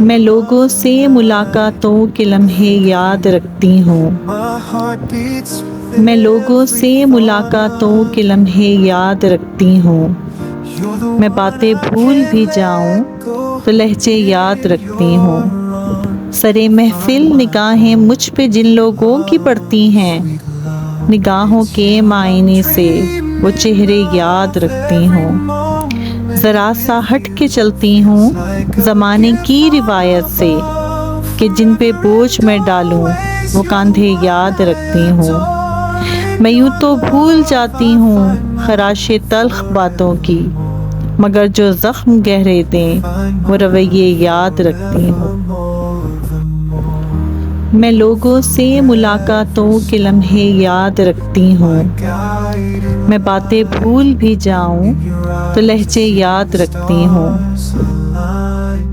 میں لوگوں سے ملاقاتوں کے لمحے یاد رکھتی ہوں. میں لوگوں سے ملاقاتوں کے لمحے یاد رکھتی ہوں. میں باتیں بھول بھی جاؤں تو لہجے یاد رکھتی ہوں. سرے محفل نگاہیں مجھ پہ جن لوگوں کی پڑتی ہیں، نگاہوں کے معائنے سے وہ چہرے یاد رکھتی ہوں. ذرا سا ہٹ کے چلتی ہوں زمانے کی روایت سے، کہ جن پہ بوجھ میں ڈالوں وہ کاندھے یاد رکھتی ہوں. میں یوں تو بھول جاتی ہوں خراش تلخ باتوں کی، مگر جو زخم گہرے دیں وہ رویے یاد رکھتی ہوں. میں لوگوں سے ملاقاتوں کے لمحے یاد رکھتی ہوں. میں باتیں بھول بھی جاؤں تو لہجے یاد رکھتی ہوں.